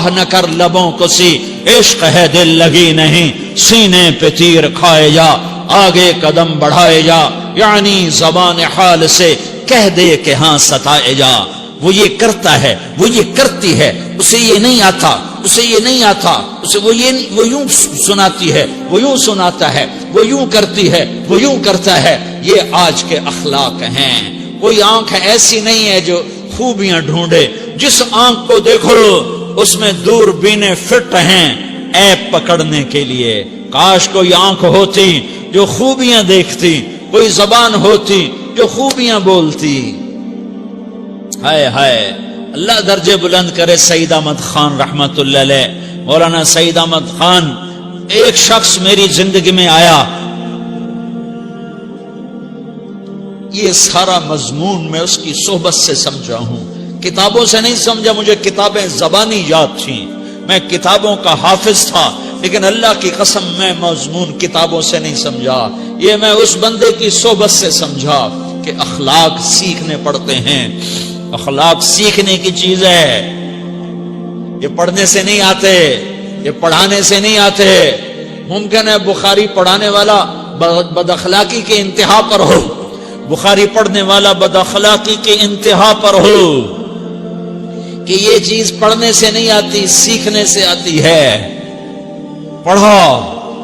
آہ نہ کر لبوں کو سی، عشق ہے دل لگی نہیں، سینے پہ تیر کھائے جا، آگے قدم بڑھائے جا، یعنی زبان حال سے کہہ دے کہ ہاں ستائے جا۔ وہ یہ کرتا ہے، وہ یہ کرتی ہے، اسے یہ نہیں آتا، اسے یہ نہیں آتا، اسے وہ یوں سناتی ہے، وہ یوں سناتا ہے، وہ یوں کرتی ہے، وہ یوں کرتا ہے۔ یہ آج کے اخلاق ہیں۔ کوئی آنکھ ایسی نہیں ہے جو خوبیاں ڈھونڈے، جس آنکھ کو دیکھو اس میں دوربینیں فٹ ہیں عیب پکڑنے کے لیے۔ کاش کوئی آنکھ ہوتی جو خوبیاں دیکھتی، کوئی زبان ہوتی جو خوبیاں بولتی۔ ہائے ہائے، اللہ درجے بلند کرے سعید احمد خان رحمت اللہ علیہ۔ مولانا سعید احمد خان، ایک شخص میری زندگی میں آیا، یہ سارا مضمون میں اس کی صحبت سے سمجھا ہوں، کتابوں سے نہیں سمجھا۔ مجھے کتابیں زبانی یاد تھیں، میں کتابوں کا حافظ تھا، لیکن اللہ کی قسم میں مضمون کتابوں سے نہیں سمجھا، یہ میں اس بندے کی صحبت سے سمجھا کہ اخلاق سیکھنے پڑتے ہیں۔ اخلاق سیکھنے کی چیز ہے، یہ پڑھنے سے نہیں آتے، یہ پڑھانے سے نہیں آتے۔ ممکن ہے بخاری پڑھانے والا بد اخلاقی کے انتہا پر ہو، بخاری پڑھنے والا بد اخلاقی کے انتہا پر ہو، کہ یہ چیز پڑھنے سے نہیں آتی، سیکھنے سے آتی ہے۔ پڑھا،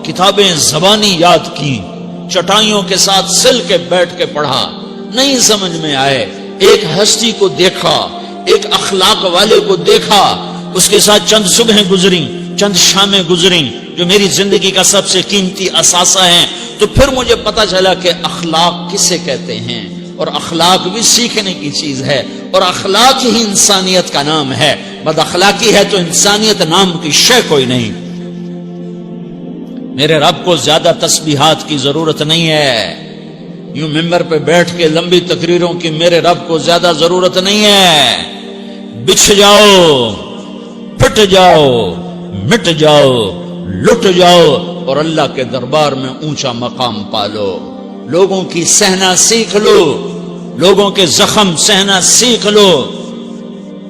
کتابیں زبانی یاد کی، چٹائیوں کے ساتھ سل کے بیٹھ کے پڑھا، نہیں سمجھ میں آئے، ایک ہستی کو دیکھا، ایک اخلاق والے کو دیکھا، اس کے ساتھ چند صبحیں گزری، چند شامیں گزری جو میری زندگی کا سب سے قیمتی اثاثہ ہیں، تو پھر مجھے پتا چلا کہ اخلاق کسے کہتے ہیں، اور اخلاق بھی سیکھنے کی چیز ہے، اور اخلاق ہی انسانیت کا نام ہے۔ بد اخلاقی ہے تو انسانیت نام کی شے کوئی نہیں۔ میرے رب کو زیادہ تسبیحات کی ضرورت نہیں ہے، یوں ممبر پہ بیٹھ کے لمبی تقریروں کی میرے رب کو زیادہ ضرورت نہیں ہے۔ بچھ جاؤ، پھٹ جاؤ، مٹ جاؤ، لٹ جاؤ، اور اللہ کے دربار میں اونچا مقام پالو۔ لوگوں کی سہنا سیکھ لو، لوگوں کے زخم سہنا سیکھ لو،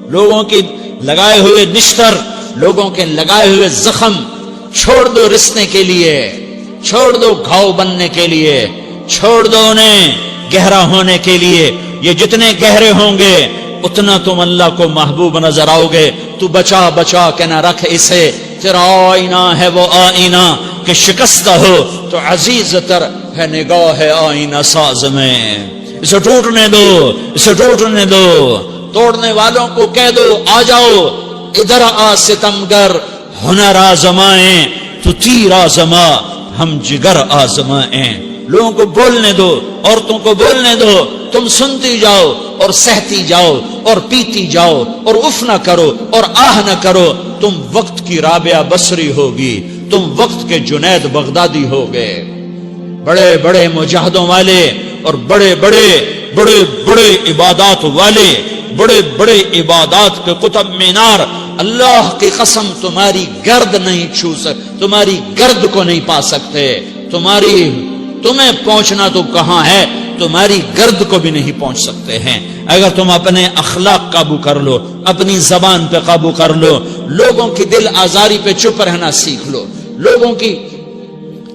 لوگوں کی لگائے ہوئے نشتر، لوگوں کے لگائے ہوئے زخم چھوڑ دو رسنے کے لیے، چھوڑ دو گھاؤ بننے کے لیے، چھوڑ دو انہیں گہرا ہونے کے لیے۔ یہ جتنے گہرے ہوں گے اتنا تم اللہ کو محبوب نظر آؤ گے۔ تو بچا بچا کے نہ رکھ اسے، تیرا آئینہ ہے وہ آئینہ کہ شکستہ ہو تو عزیز تر ہے نگاہ آئینہ ساز میں۔ اسے ٹوٹنے دو، اسے ٹوٹنے دو، توڑنے والوں کو کہہ دو آ جاؤ ادھر آ ستمگر، ہنر آزمائیں تو تیر آزما، ہم جگر آزمائیں۔ لوگوں کو بولنے دو، عورتوں کو بولنے دو، تم سنتی جاؤ اور سہتی جاؤ اور پیتی جاؤ اور اف نہ کرو اور آہ نہ کرو۔ تم وقت کی رابعہ بصری ہوگی، تم وقت کے جنید بغدادی ہوگے۔ بڑے بڑے مجاہدوں والے اور بڑے بڑے بڑے بڑے عبادات والے، بڑے بڑے عبادات کے قطب مینار، اللہ کی قسم تمہاری گرد نہیں چھو سکتے، تمہاری گرد کو نہیں پا سکتے۔ تمہیں پہنچنا تو کہاں ہے، تمہاری گرد کو بھی نہیں پہنچ سکتے ہیں۔ اگر تم اپنے اخلاق قابو کر لو، اپنی زبان پہ قابو کر لو، لوگوں کی دل آزاری پہ چپ رہنا سیکھ لو، لوگوں کی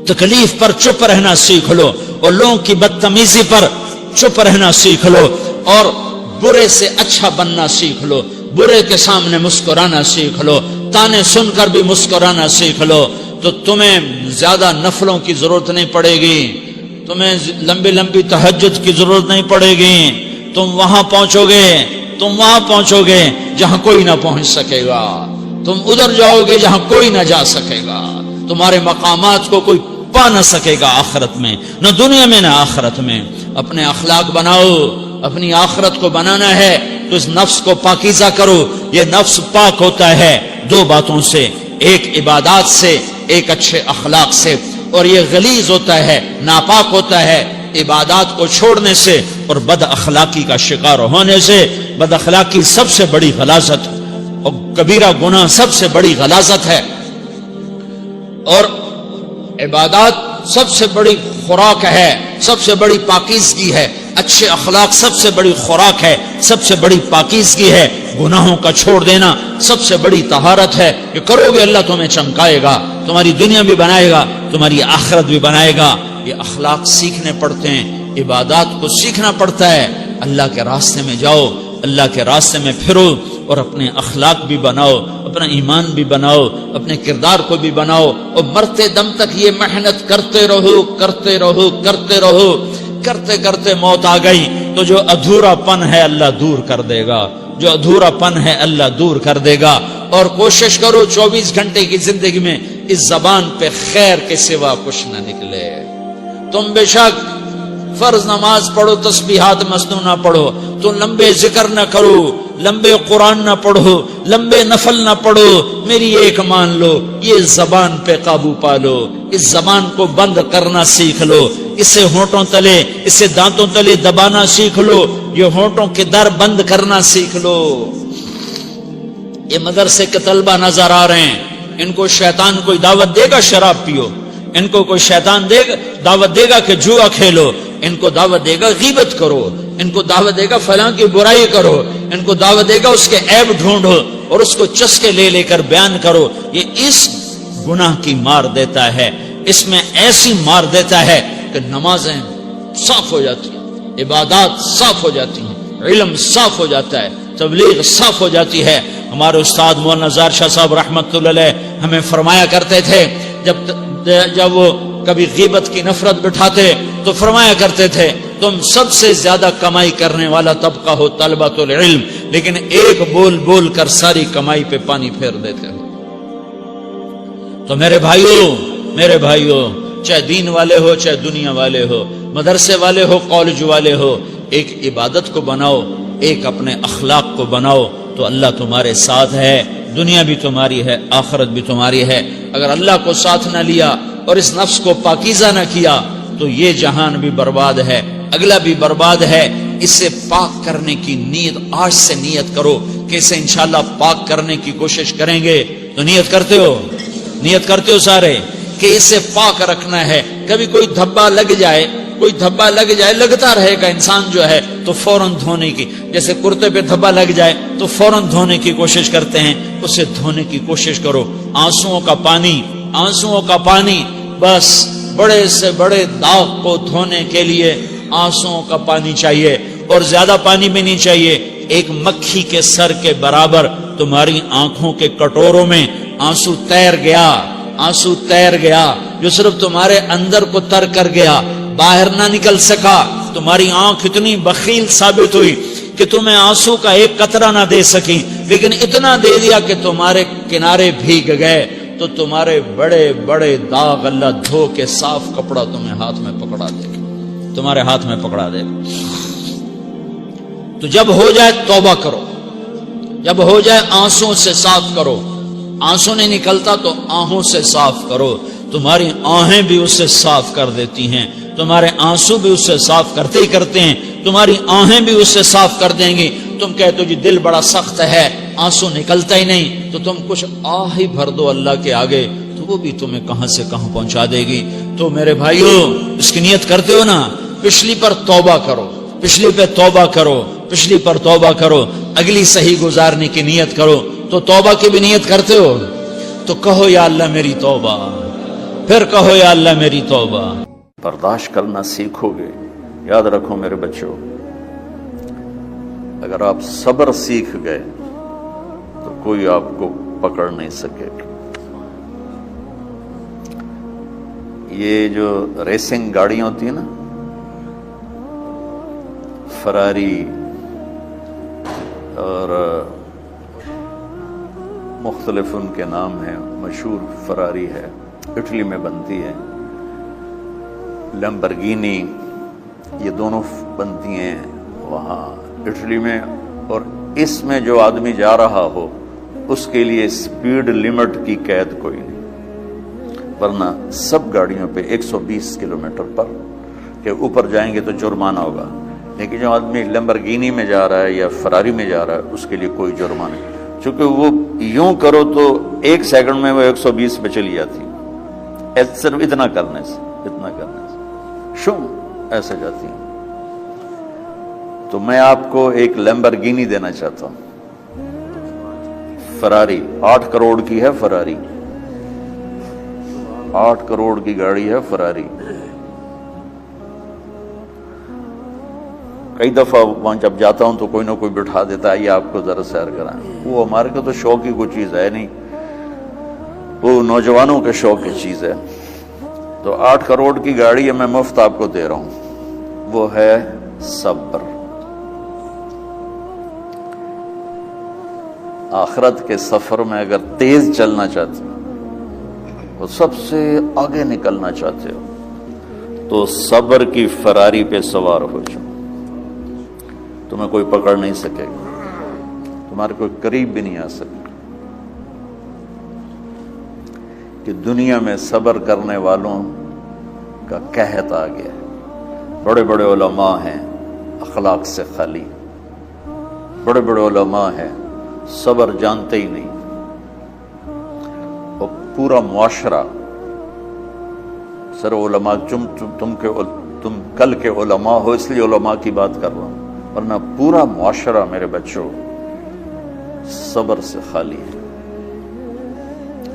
تکلیف پر چپ رہنا سیکھ لو، اور لوگوں کی بدتمیزی پر چپ رہنا سیکھ لو، اور برے سے اچھا بننا سیکھ لو، برے کے سامنے مسکرانا سیکھ لو، تانے سن کر بھی مسکرانا سیکھ لو، تو تمہیں زیادہ نفلوں کی ضرورت نہیں پڑے گی، تمہیں لمبی لمبی تہجد کی ضرورت نہیں پڑے گی۔ تم وہاں پہنچو گے، تم وہاں پہنچو گے جہاں کوئی نہ پہنچ سکے گا، تم ادھر جاؤ گے جہاں کوئی نہ جا سکے گا، تمہارے مقامات کو کوئی پا نہ سکے گا آخرت میں، نہ دنیا میں نہ آخرت میں۔ اپنے اخلاق بناؤ، اپنی آخرت کو بنانا ہے تو اس نفس کو پاکیزہ کرو۔ یہ نفس پاک ہوتا ہے دو باتوں سے، ایک عبادات سے، ایک اچھے اخلاق سے، اور یہ غلیظ ہوتا ہے، ناپاک ہوتا ہے عبادات کو چھوڑنے سے اور بد اخلاقی کا شکار ہونے سے۔ بد اخلاقی سب سے بڑی غلاظت اور کبیرہ گناہ سب سے بڑی غلاظت ہے، اور عبادات سب سے بڑی خوراک ہے، سب سے بڑی پاکیزگی ہے، اچھے اخلاق سب سے بڑی خوراک ہے، سب سے بڑی پاکیزگی ہے، گناہوں کا چھوڑ دینا سب سے بڑی طہارت ہے۔ یہ کرو گے اللہ تمہیں چمکائے گا، تمہاری دنیا بھی بنائے گا، تمہاری آخرت بھی بنائے گا۔ یہ اخلاق سیکھنے پڑتے ہیں، عبادات کو سیکھنا پڑتا ہے۔ اللہ کے راستے میں جاؤ، اللہ کے راستے میں پھرو، اور اپنے اخلاق بھی بناؤ، اپنا ایمان بھی بناؤ، اپنے کردار کو بھی بناؤ، اور مرتے دم تک یہ محنت کرتے رہو کرتے رہو کرتے رہو۔ کرتے کرتے موت آ گئی تو جو ادھورا پن ہے اللہ دور کر دے گا، جو ادھورا پن ہے اللہ دور کر دے گا۔ اور کوشش کرو 24 گھنٹے کی زندگی میں اس زبان پہ خیر کے سوا کچھ نہ نکلے۔ تم بے شک فرض نماز پڑھو، تسبیحات مسنون نہ پڑھو، تو لمبے ذکر نہ کرو، لمبے قرآن نہ پڑھو، لمبے نفل نہ پڑھو، میری ایک مان لو، یہ زبان پہ قابو پالو، اس زبان کو بند کرنا سیکھ لو، اسے ہونٹوں تلے، اسے دانتوں تلے دبانا سیکھ لو، یہ ہونٹوں کے در بند کرنا سیکھ لو۔ یہ مدرسے کے طلبہ نظر آ رہے ہیں، ان کو شیطان کوئی دعوت دے گا شراب پیو، ان کو کوئی شیطان دعوت دے گا کہ جوا کھیلو، ان کو دعوت دے گا غیبت کرو، ان کو دعوت دے گا فلاں کی برائی کرو، ان کو دعوت دے گا اس کے عیب ڈھونڈو اور اس کو چسکے لے لے کر بیان کرو۔ یہ اس گناہ کی مار دیتا ہے، اس میں ایسی مار دیتا ہے کہ نمازیں صاف ہو جاتی ہیں، عبادات صاف ہو جاتی ہیں، علم صاف ہو جاتا ہے، تبلیغ صاف ہو جاتی ہے۔ ہمارے استاد مولانا زار شاہ صاحب رحمت اللہ علیہ ہمیں فرمایا کرتے تھے، جب وہ کبھی غیبت کی نفرت بٹھاتے تو فرمایا کرتے تھے تم سب سے زیادہ کمائی کرنے والا طبقہ ہو طلبۃ العلم، لیکن ایک بول بول کر ساری کمائی پہ پانی پھیر دیتے ہو۔ تو میرے بھائیوں چاہے دین والے ہو چاہے دنیا والے ہو، مدرسے والے ہو کالج والے ہو، ایک عبادت کو بناؤ، ایک اپنے اخلاق کو بناؤ، تو اللہ تمہارے ساتھ ہے، دنیا بھی تمہاری ہے، آخرت بھی تمہاری ہے۔ اگر اللہ کو ساتھ نہ لیا اور اس نفس کو پاکیزہ نہ کیا تو یہ جہان بھی برباد ہے، اگلا بھی برباد ہے۔ اسے پاک کرنے کی نیت آج سے نیت کرو کہ اسے انشاءاللہ پاک کرنے کی کوشش کریں گے۔ تو نیت کرتے ہو سارے کہ اسے پاک رکھنا ہے۔ کبھی کوئی دھبا لگ جائے، لگتا رہے گا انسان جو ہے تو فوراً دھونے کی، جیسے کرتے پہ دھبا لگ جائے تو فوراً دھونے کی کوشش کرتے ہیں، اسے دھونے کی کوشش کرو۔ آنسوؤں کا پانی بس بڑے سے بڑے داغ کو دھونے کے لیے آنسوؤں کا پانی چاہیے، اور زیادہ پانی بھی نہیں چاہیے۔ ایک مکھی کے سر کے برابر تمہاری آنکھوں کے کٹوروں میں آنسو تیر گیا جو صرف تمہارے اندر کو تر کر گیا، باہر نہ نکل سکا۔ تمہاری آنکھ اتنی بخیل ثابت ہوئی کہ تمہیں آنسو کا ایک قطرہ نہ دے سکی، لیکن اتنا دے دیا کہ تمہارے کنارے بھیگ گئے۔ تو تمہارے بڑے بڑے داغ اللہ دھو کے صاف کپڑا تمہیں ہاتھ میں پکڑا دے گا، تمہارے ہاتھ میں پکڑا دے گا۔ تو جب ہو جائے توبہ کرو، جب ہو جائے آنسوں سے صاف کرو، آنسوں نہیں نکلتا تو آہوں سے صاف کرو۔ تمہاری آہیں بھی اس سے صاف کر دیتی ہیں، تمہارے آنسو بھی اس سے صاف کرتے ہی کرتے ہیں، تمہاری آہیں بھی اس سے صاف کر دیں گی۔ تم کہتے ہو جی دل بڑا سخت ہے، آنسو نکلتا ہی نہیں، تو تم کچھ آہ ہی بھر دو اللہ کے آگے، تو وہ بھی تمہیں کہاں سے کہاں پہنچا دے گی۔ تو میرے بھائیو اس کی نیت کرتے ہو نا، پچھلی پر توبہ کرو، پچھلی پہ توبہ کرو، پچھلی پر توبہ کرو، اگلی صحیح گزارنے کی نیت کرو۔ تو توبہ کی بھی نیت کرتے ہو تو کہو یا اللہ میری توبہ، پھر کہو یا اللہ میری توبہ۔ برداشت کرنا سیکھو گے۔ یاد رکھو میرے بچوں، اگر آپ صبر سیکھ گئے تو کوئی آپ کو پکڑ نہیں سکے گا۔ یہ جو ریسنگ گاڑیاں ہوتی ہیں نا، فراری اور مختلف ان کے نام ہیں، مشہور فراری ہے، اٹلی میں بنتی ہے، لمبرگینی، یہ دونوں بنتی ہیں وہاں اٹلی میں۔ اور اس میں جو آدمی جا رہا ہو اس کے لیے سپیڈ لیمٹ کی قید کوئی نہیں، ورنہ سب گاڑیوں پہ 120 کلومیٹر پر کہ اوپر جائیں گے تو جرمانہ ہوگا، لیکن جو آدمی لمبرگینی میں جا رہا ہے یا فراری میں جا رہا ہے اس کے لیے کوئی جرمانہ نہیں، چونکہ وہ یوں کرو تو 1 سیکنڈ میں وہ 120 پہ چلی جاتی، صرف اتنا کرنے سے۔ اتنا کرنے سے شم ایسے جاتی ہیں. تو میں آپ کو ایک لیمبرگینی دینا چاہتا ہوں، فراری 8 کروڑ کی ہے، فراری 8 کروڑ کی گاڑی ہے فراری. کئی دفعہ وہاں جب جاتا ہوں تو کوئی نہ کوئی بٹھا دیتا ہے، یہ آپ کو ذرا سیر کرائیں. وہ ہمارے کو تو شوق کی کوئی چیز ہے نہیں، وہ نوجوانوں کے شوق کی چیز ہے. تو 8 کروڑ کی گاڑی ہے، میں مفت آپ کو دے رہا ہوں، وہ ہے صبر. آخرت کے سفر میں اگر تیز چلنا چاہتے ہو، وہ سب سے آگے نکلنا چاہتے ہو، تو صبر کی فراری پہ سوار ہو جاؤ. تمہیں کوئی پکڑ نہیں سکے گا، تمہارے کوئی قریب بھی نہیں آ سکے. کہ دنیا میں صبر کرنے والوں کا قحط آ گیا ہے. بڑے بڑے علماء ہیں اخلاق سے خالی، بڑے بڑے علماء ہیں صبر جانتے ہی نہیں. اور پورا معاشرہ سر علماء، تم کل کے علماء ہو اس لیے علماء کی بات کر رہا ہوں، ورنہ پورا معاشرہ میرے بچوں صبر سے خالی ہے.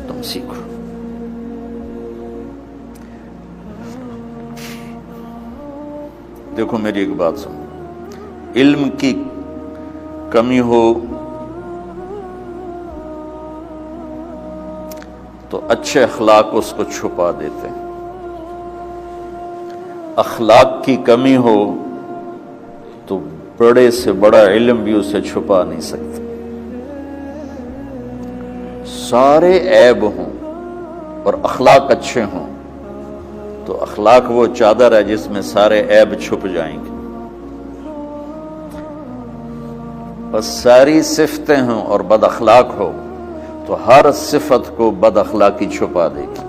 تم سیکھو. دیکھو میری ایک بات سنو، علم کی کمی ہو تو اچھے اخلاق اس کو چھپا دیتے ہیں، اخلاق کی کمی ہو تو بڑے سے بڑا علم بھی اسے چھپا نہیں سکتا. سارے عیب ہوں اور اخلاق اچھے ہوں تو اخلاق وہ چادر ہے جس میں سارے عیب چھپ جائیں گے. بس ساری صفتیں ہوں اور بد اخلاق ہو تو ہر صفت کو بد اخلاقی چھپا دے گی.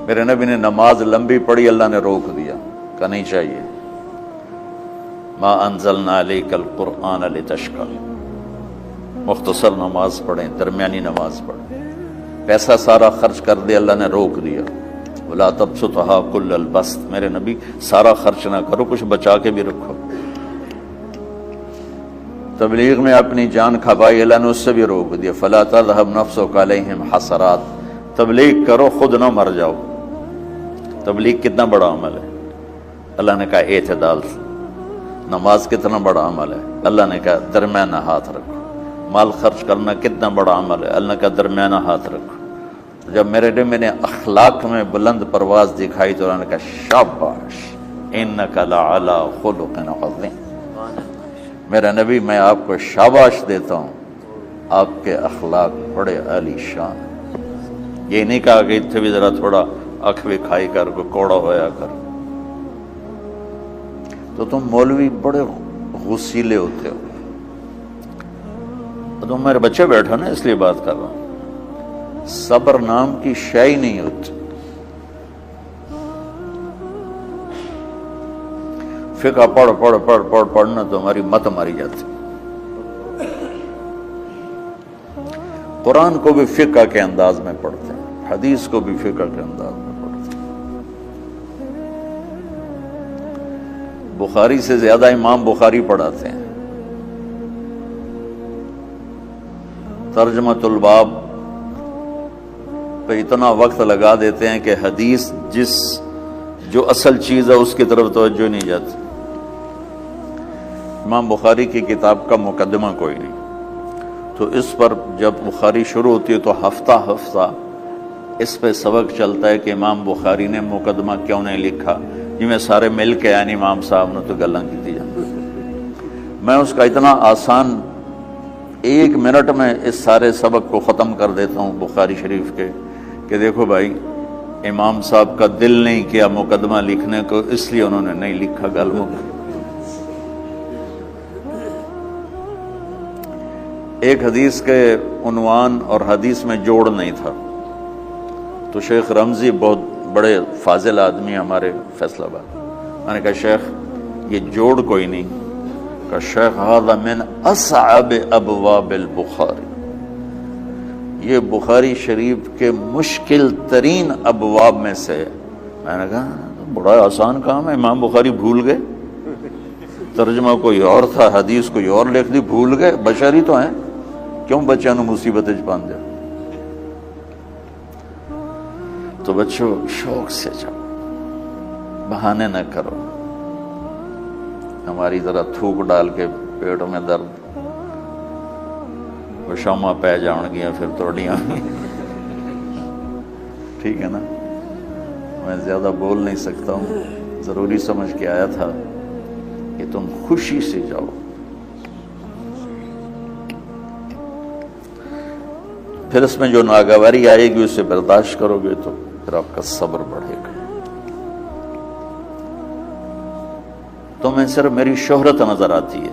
میرے نبی نے نماز لمبی پڑھی، اللہ نے روک دیا، کہ نہیں چاہیے. ما انزلنا علیک القرآن لتشقی، مختصر نماز پڑھیں، درمیانی نماز پڑھیں. پیسہ سارا خرچ کر دے، اللہ نے روک دیا. ولا تبسطها کل البسط، میرے نبی سارا خرچ نہ کرو، کچھ بچا کے بھی رکھو. تبلیغ میں اپنی جان کھپائی، اللہ نے اس سے بھی روک دیا. فلا تذهب نفسك علیہم حسرات، تبلیغ کرو خود نہ مر جاؤ. تبلیغ کتنا بڑا عمل ہے، اللہ نے کہا اعتدال سے. نماز کتنا بڑا عمل ہے، اللہ نے کہا درمیانہ ہاتھ رکھو. مال خرچ کرنا کتنا بڑا عمل ہے، اللہ کا درمیانہ ہاتھ رکھو. جب میرے نبی میں نے اخلاق میں بلند پرواز دکھائی تو اللہ نے کہا شاباش انک لعلی خلق عظیم. میرا نبی میں آپ کو شاباش دیتا ہوں، آپ کے اخلاق بڑے عالی شان. یہ نہیں کہا کہ اتنے بھی ذرا تھوڑا اکھ بھی کھائی کر کو کوڑا ہویا کر. تو تم مولوی بڑے غصیلے ہوتے ہو. تم میرے بچے بیٹھو نا، اس لیے بات کر رہا ہوں. صبر نام کی شے ہی نہیں ہوتی. فقہ پڑھنا تو ہماری مت ماری جاتی. قرآن کو بھی فقہ کے انداز میں پڑھتے ہیں، حدیث کو بھی فقہ کے انداز میں پڑھتے ہیں. بخاری سے زیادہ امام بخاری پڑھاتے ہیں. ترجمۃ الباب پہ اتنا وقت لگا دیتے ہیں کہ حدیث جو اصل چیز ہے اس کی طرف توجہ نہیں جاتی. امام بخاری کی کتاب کا مقدمہ کوئی نہیں، تو اس پر جب بخاری شروع ہوتی ہے تو ہفتہ ہفتہ اس پہ سبق چلتا ہے کہ امام بخاری نے مقدمہ کیوں نہیں لکھا. جی میں سارے مل کے یعنی امام صاحب نے تو گلاں کی جان. میں اس کا اتنا آسان 1 منٹ میں اس سارے سبق کو ختم کر دیتا ہوں بخاری شریف کے، کہ دیکھو بھائی امام صاحب کا دل نہیں کیا مقدمہ لکھنے کو، اس لیے انہوں نے نہیں لکھا. گل ہو گئی. ایک حدیث کے عنوان اور حدیث میں جوڑ نہیں تھا، تو شیخ رمزی بہت بڑے فاضل آدمی ہمارے فیصلہ آباد، میں نے کہا شیخ یہ جوڑ کوئی نہیں. کہ شیخ هذا من اصعب ابواب البخاری، یہ بخاری شریف کے مشکل ترین ابواب میں سے ہے۔ میں نے کہا بڑا آسان کام ہے، امام بخاری بھول گئے، ترجمہ کوئی اور تھا، حدیث کوئی اور لکھ دی، بھول گئے، بشری تو ہیں، کیوں بچوں نے مصیبت پان دیا۔ تو بچوں شوق سے جاؤ، بہانے نہ کرو، ہماری طرح تھوک ڈال کے پیٹ میں درد وہ شامہ پہ جان گیا پھر توڑیاں، ٹھیک ہے نا۔ میں زیادہ بول نہیں سکتا ہوں، ضروری سمجھ کے آیا تھا کہ تم خوشی سے جاؤ۔ پھر اس میں جو ناگواری آئے گی اسے برداشت کرو گے تو پھر آپ کا صبر بڑھے گا۔ تمہیں صرف میری شہرت نظر آتی ہے،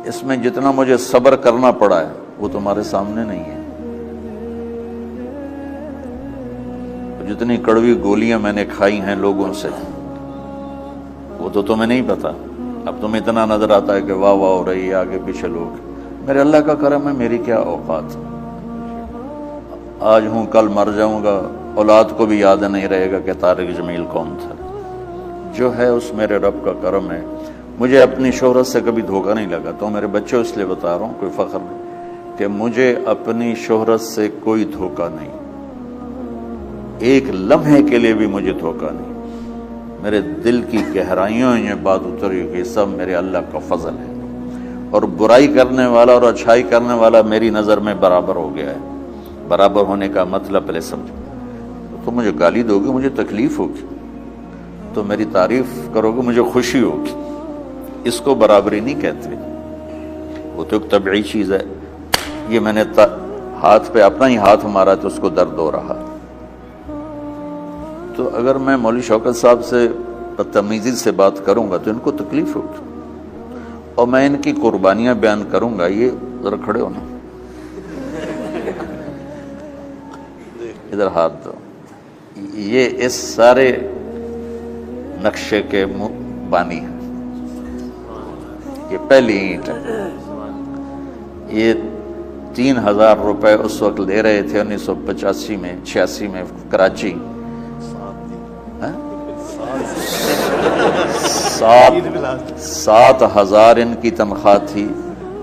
اس میں جتنا مجھے صبر کرنا پڑا ہے وہ تمہارے سامنے نہیں ہے۔ جتنی کڑوی گولیاں میں نے کھائی ہیں لوگوں سے وہ تو تمہیں نہیں پتا۔ اب تمہیں اتنا نظر آتا ہے کہ واہ واہ ہو رہی ہے آگے پیچھے لوگ، میرے اللہ کا کرم ہے، میری کیا اوقات، آج ہوں کل مر جاؤں گا، اولاد کو بھی یاد نہیں رہے گا کہ طارق جمیل کون تھا۔ جو ہے اس میرے رب کا کرم ہے، مجھے اپنی شہرت سے کبھی دھوکہ نہیں لگا۔ تو میرے بچوں اس لیے بتا رہا ہوں، کوئی فخر نہیں، کہ مجھے اپنی شہرت سے کوئی دھوکہ نہیں، ایک لمحے کے لیے بھی مجھے دھوکہ نہیں۔ میرے دل کی گہرائیوں یہ بات اتری کہ سب میرے اللہ کا فضل ہے، اور برائی کرنے والا اور اچھائی کرنے والا میری نظر میں برابر ہو گیا ہے۔ برابر ہونے کا مطلب پہلے سمجھو، تو مجھے گالی دو گے مجھے تکلیف ہوگی، تو میری تعریف کرو گے مجھے خوشی ہوگی، اس کو برابری نہیں کہتے، وہ تو ایک طبعی چیز ہے۔ یہ میں نے ہاتھ پہ اپنا ہی ہاتھ مارا تو اس کو درد ہو رہا، تو اگر میں مولوی شوکت صاحب سے بدتمیزی سے بات کروں گا تو ان کو تکلیف ہوگی، اور میں ان کی قربانیاں بیان کروں گا۔ یہ ذرا کھڑے ہونا، ادھر ہاتھ دو، یہ اس سارے نقشے کے بانی ہیں، یہ پہلی اینٹ ہے۔ یہ 3000 روپے اس وقت لے رہے تھے 1985 میں 86 میں کراچی، 7,000 ان کی تنخواہ تھی،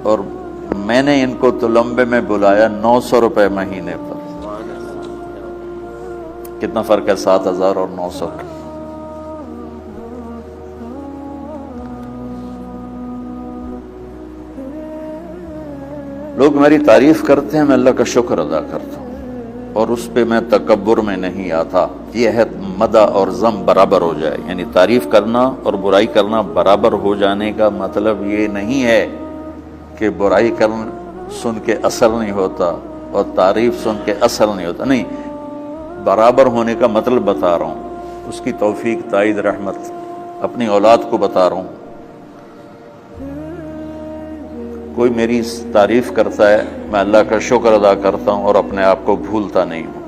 اور میں نے ان کو تلمبے میں بلایا 900 روپے مہینے پر۔ کتنا فرق ہے 7,000 اور 900 کا؟ لوگ میری تعریف کرتے ہیں، میں اللہ کا شکر ادا کرتا ہوں، اور اس پہ میں تکبر میں نہیں آتا۔ یہ ہے مدح اور ذم برابر ہو جائے، یعنی تعریف کرنا اور برائی کرنا برابر ہو جانے کا مطلب یہ نہیں ہے کہ برائی سن کے اثر نہیں ہوتا اور تعریف سن کے اثر نہیں ہوتا، نہیں، برابر ہونے کا مطلب بتا رہا ہوں، اس کی توفیق، تائید، رحمت اپنی اولاد کو بتا رہا ہوں۔ کوئی میری تعریف کرتا ہے میں اللہ کا شکر ادا کرتا ہوں اور اپنے آپ کو بھولتا نہیں ہوں،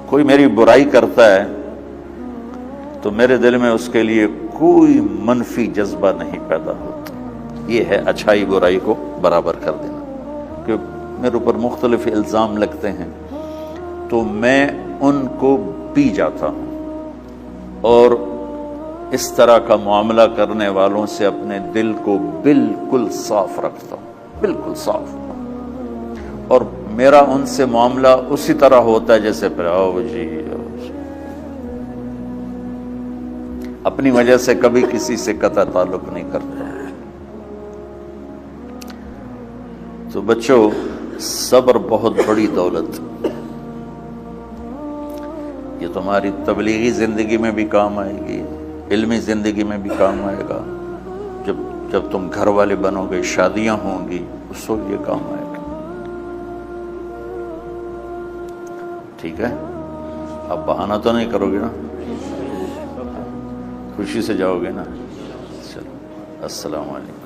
کوئی میری برائی کرتا ہے تو میرے دل میں اس کے لیے کوئی منفی جذبہ نہیں پیدا ہوتا۔ یہ ہے اچھائی برائی کو برابر کر دینا۔ کہ میرے اوپر مختلف الزام لگتے ہیں تو میں ان کو پی جاتا ہوں، اور اس طرح کا معاملہ کرنے والوں سے اپنے دل کو بالکل صاف رکھتا ہوں، بالکل صاف، اور میرا ان سے معاملہ اسی طرح ہوتا ہے جیسے پھر آؤ جی، اپنی وجہ سے کبھی کسی سے قطع تعلق نہیں کرتا۔ تو بچوں، صبر بہت بڑی دولت، یہ تمہاری تبلیغی زندگی میں بھی کام آئے گی، علمی زندگی میں بھی کام آئے گا، جب تم گھر والے بنو گے، شادیاں ہوں گی، اس وقت یہ کام آئے گا۔ ٹھیک ہے، اب بہانہ تو نہیں کرو گے نا، خوشی سے جاؤ گے نا؟ چلو، السلام علیکم۔